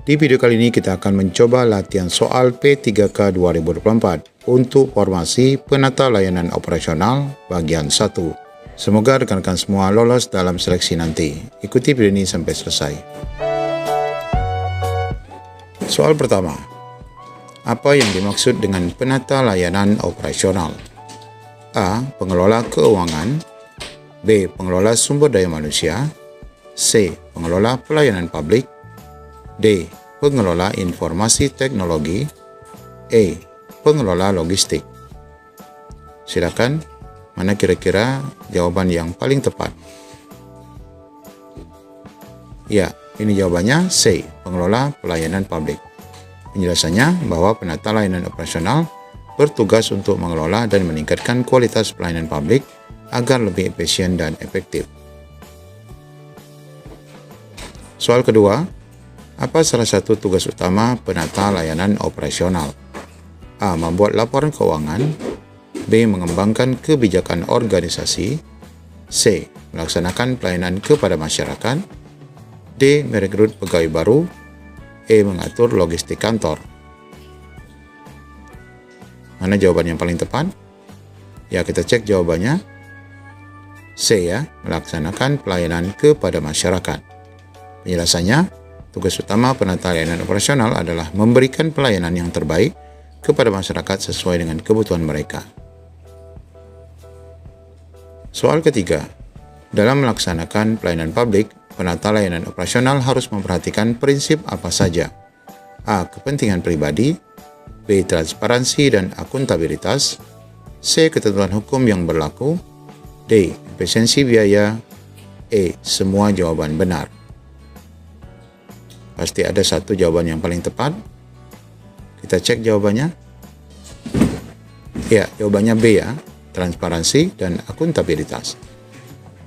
Di video kali ini kita akan mencoba latihan soal P3K 2024 untuk formasi penata layanan operasional bagian 1. Semoga rekan-rekan semua lolos dalam seleksi nanti. Ikuti video ini sampai selesai. Soal pertama. Apa yang dimaksud dengan penata layanan operasional? A. Pengelola keuangan. B. Pengelola sumber daya manusia. C. Pengelola pelayanan publik. D. Pengelola informasi teknologi. E. Pengelola logistik. Silakan, mana kira-kira jawaban yang paling tepat? Ya, ini jawabannya C. Pengelola pelayanan publik. Penjelasannya bahwa penata layanan operasional bertugas untuk mengelola dan meningkatkan kualitas pelayanan publik agar lebih efisien dan efektif. Soal kedua. Apa salah satu tugas utama penata layanan operasional? A. Membuat laporan keuangan. B. Mengembangkan kebijakan organisasi. C. Melaksanakan pelayanan kepada masyarakat. D. Merekrut pegawai baru. E. Mengatur logistik kantor. Mana jawaban yang paling tepat? Ya, kita cek jawabannya. C ya, melaksanakan pelayanan kepada masyarakat. Penjelasannya, tugas utama penata layanan operasional adalah memberikan pelayanan yang terbaik kepada masyarakat sesuai dengan kebutuhan mereka. Soal ketiga. Dalam melaksanakan pelayanan publik, penata layanan operasional harus memperhatikan prinsip apa saja? A. Kepentingan pribadi. B. Transparansi dan akuntabilitas. C. Ketentuan hukum yang berlaku. D. Efisiensi biaya. E. Semua jawaban benar. Pasti ada satu jawaban yang paling tepat. Kita cek jawabannya. Ya, jawabannya B ya, transparansi dan akuntabilitas.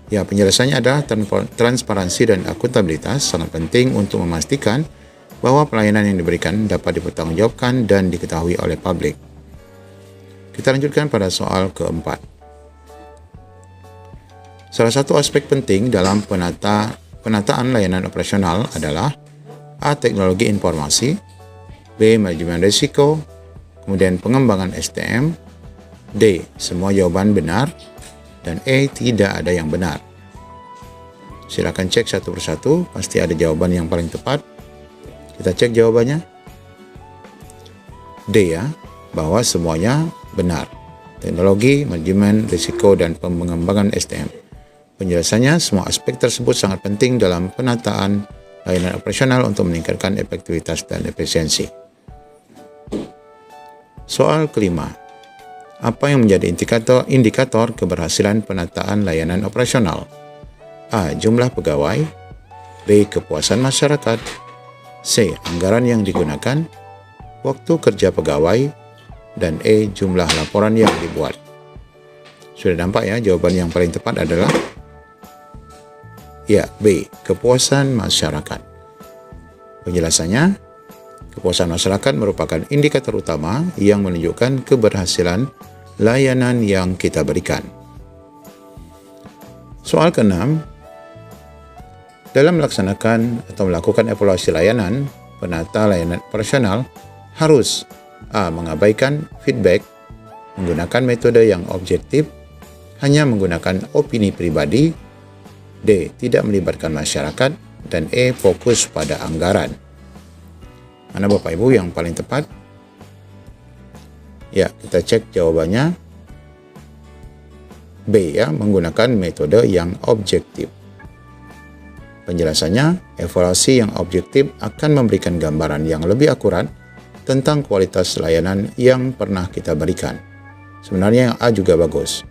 Ya, penjelasannya adalah transparansi dan akuntabilitas sangat penting untuk memastikan bahwa pelayanan yang diberikan dapat dipertanggungjawabkan dan diketahui oleh publik. Kita lanjutkan pada soal keempat. Salah satu aspek penting dalam penataan layanan operasional adalah A. Teknologi informasi. B. Manajemen risiko. Kemudian pengembangan SDM. D. Semua jawaban benar. Dan E. Tidak ada yang benar. Silakan cek satu persatu, pasti ada jawaban yang paling tepat. Kita cek jawabannya. D ya, bahwa semuanya benar. Teknologi, manajemen risiko, dan pengembangan SDM. Penjelasannya, semua aspek tersebut sangat penting dalam penataan layanan operasional untuk meningkatkan efektivitas dan efisiensi. Soal kelima. Apa yang menjadi indikator keberhasilan penataan layanan operasional? A. Jumlah pegawai. B. Kepuasan masyarakat. C. Anggaran yang digunakan. Waktu kerja pegawai. Dan E. Jumlah laporan yang dibuat. Sudah nampak ya, jawaban yang paling tepat adalah ya, B. Kepuasan masyarakat. Penjelasannya, kepuasan masyarakat merupakan indikator utama yang menunjukkan keberhasilan layanan yang kita berikan. Soal ke-6. Dalam melaksanakan atau melakukan evaluasi layanan, penata layanan operasional harus A. Mengabaikan feedback, menggunakan metode yang objektif, hanya menggunakan opini pribadi. D. Tidak melibatkan masyarakat. Dan E. Fokus pada anggaran. Mana Bapak Ibu yang paling tepat? Ya, kita cek jawabannya. B ya, menggunakan metode yang objektif. Penjelasannya, evaluasi yang objektif akan memberikan gambaran yang lebih akurat tentang kualitas layanan yang pernah kita berikan. Sebenarnya yang A juga bagus.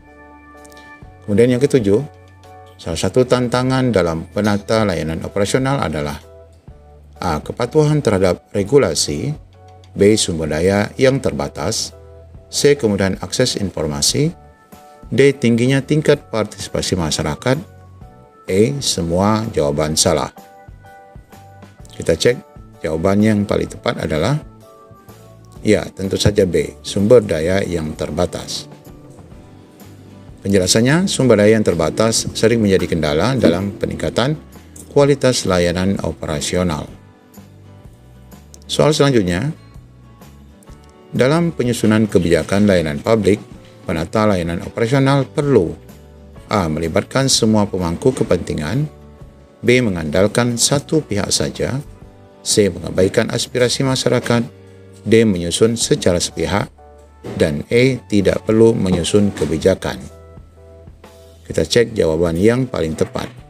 Kemudian yang ketujuh, salah satu tantangan dalam penata layanan operasional adalah A. Kepatuhan terhadap regulasi. B. Sumber daya yang terbatas. C. Kemudahan akses informasi. D. Tingginya tingkat partisipasi masyarakat. E. Semua jawaban salah. Kita cek jawaban yang paling tepat adalah ya, tentu saja B. Sumber daya yang terbatas. Penjelasannya, sumber daya yang terbatas sering menjadi kendala dalam peningkatan kualitas layanan operasional. Soal selanjutnya, dalam penyusunan kebijakan layanan publik, penata layanan operasional perlu A. Melibatkan semua pemangku kepentingan, B. Mengandalkan satu pihak saja, C. Mengabaikan aspirasi masyarakat, D. Menyusun secara sepihak, dan E. Tidak perlu menyusun kebijakan. Kita cek jawaban yang paling tepat.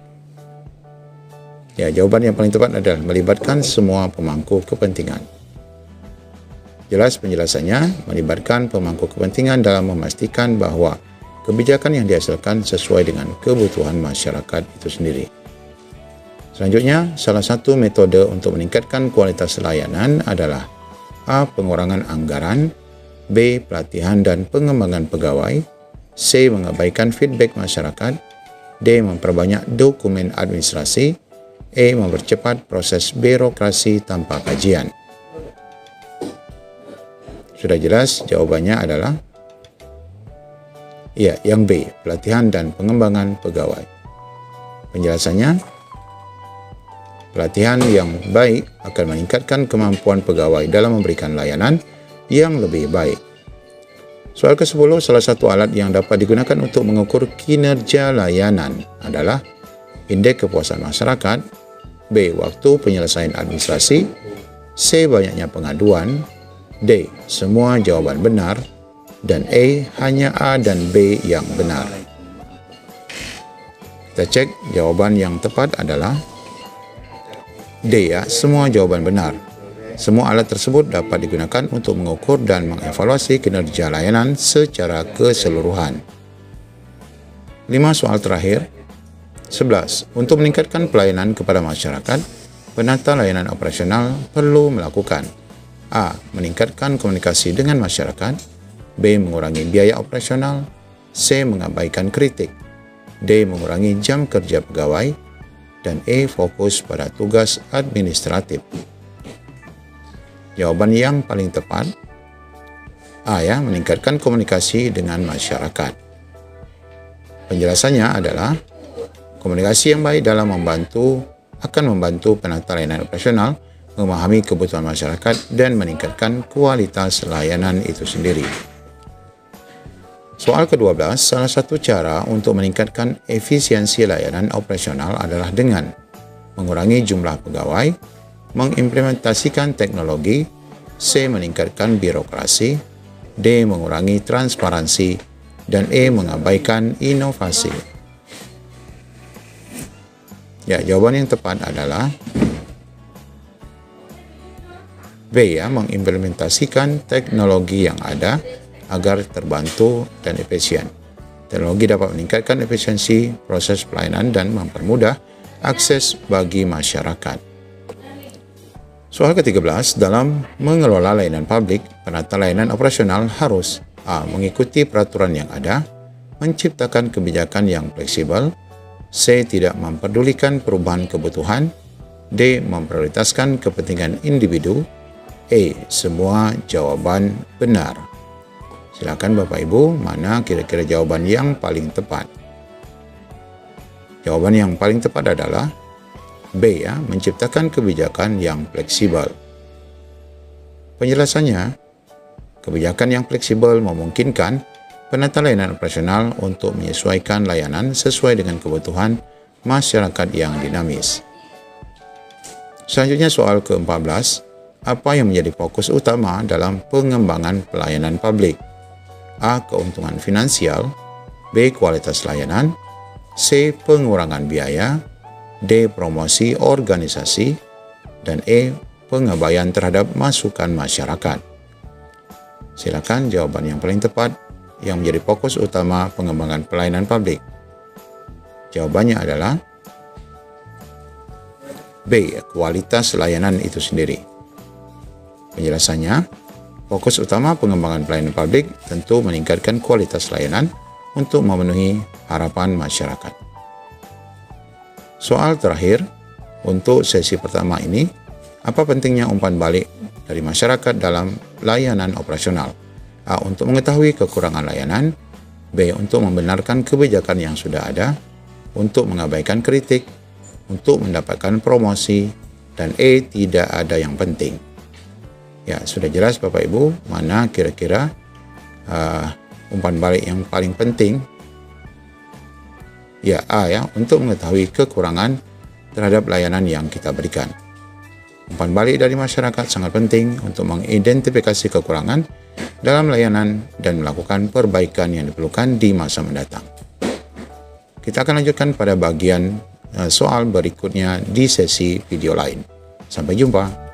Ya, jawaban yang paling tepat adalah melibatkan semua pemangku kepentingan. Jelas penjelasannya, melibatkan pemangku kepentingan dalam memastikan bahwa kebijakan yang dihasilkan sesuai dengan kebutuhan masyarakat itu sendiri. Selanjutnya, salah satu metode untuk meningkatkan kualitas layanan adalah A. Pengurangan anggaran, B. Pelatihan dan pengembangan pegawai, C. Mengabaikan feedback masyarakat, D. Memperbanyak dokumen administrasi, E. Mempercepat proses birokrasi tanpa kajian. Sudah jelas jawabannya adalah ya, yang B. Pelatihan dan pengembangan pegawai. Penjelasannya, pelatihan yang baik akan meningkatkan kemampuan pegawai dalam memberikan layanan yang lebih baik. Soal ke-10, salah satu alat yang dapat digunakan untuk mengukur kinerja layanan adalah indeks kepuasan masyarakat, B. Waktu penyelesaian administrasi, C. Banyaknya pengaduan, D. Semua jawaban benar, dan E. Hanya A dan B yang benar. Kita cek jawaban yang tepat adalah D, ya, semua jawaban benar. Semua alat tersebut dapat digunakan untuk mengukur dan mengevaluasi kinerja layanan secara keseluruhan. 5 soal terakhir. 11. Untuk meningkatkan pelayanan kepada masyarakat, penata layanan operasional perlu melakukan A. Meningkatkan komunikasi dengan masyarakat, B. Mengurangi biaya operasional, C. Mengabaikan kritik, D. Mengurangi jam kerja pegawai, dan E. Fokus pada tugas administratif. Jawaban yang paling tepat A, ya, meningkatkan komunikasi dengan masyarakat. Penjelasannya adalah komunikasi yang baik akan membantu penata layanan operasional memahami kebutuhan masyarakat dan meningkatkan kualitas layanan itu sendiri. Soal ke-12, salah satu cara untuk meningkatkan efisiensi layanan operasional adalah dengan mengurangi jumlah pegawai, mengimplementasikan teknologi, C. Meningkatkan birokrasi, D. Mengurangi transparansi, dan E. Mengabaikan inovasi. Ya, jawaban yang tepat adalah B, ya, mengimplementasikan teknologi yang ada agar terbantu dan efisien. Teknologi dapat meningkatkan efisiensi proses pelayanan dan mempermudah akses bagi masyarakat. Soal ke-13, dalam mengelola layanan publik, penata layanan operasional harus A. Mengikuti peraturan yang ada, menciptakan kebijakan yang fleksibel, C. Tidak memperdulikan perubahan kebutuhan, D. Memprioritaskan kepentingan individu, E. Semua jawaban benar. Silakan Bapak Ibu, mana kira-kira jawaban yang paling tepat? Jawaban yang paling tepat adalah B, ya, menciptakan kebijakan yang fleksibel. Penjelasannya, kebijakan yang fleksibel memungkinkan penata layanan operasional untuk menyesuaikan layanan sesuai dengan kebutuhan masyarakat yang dinamis. Selanjutnya soal ke-14, apa yang menjadi fokus utama dalam pengembangan pelayanan publik? A. Keuntungan finansial, B. Kualitas layanan, C. Pengurangan biaya, D. Promosi organisasi, dan E. Pengabaian terhadap masukan masyarakat. Silakan jawaban yang paling tepat yang menjadi fokus utama pengembangan pelayanan publik. Jawabannya adalah B. Kualitas layanan itu sendiri. Penjelasannya, fokus utama pengembangan pelayanan publik tentu meningkatkan kualitas layanan untuk memenuhi harapan masyarakat. Soal terakhir untuk sesi pertama ini, apa pentingnya umpan balik dari masyarakat dalam layanan operasional? A. Untuk mengetahui kekurangan layanan, B. Untuk membenarkan kebijakan yang sudah ada, untuk mengabaikan kritik, untuk mendapatkan promosi, dan E. Tidak ada yang penting. Ya, sudah jelas Bapak Ibu, mana kira-kira umpan balik yang paling penting. Ya, A ya, untuk mengetahui kekurangan terhadap layanan yang kita berikan. Umpan balik dari masyarakat sangat penting untuk mengidentifikasi kekurangan dalam layanan dan melakukan perbaikan yang diperlukan di masa mendatang. Kita akan lanjutkan pada bagian soal berikutnya di sesi video lain. Sampai jumpa.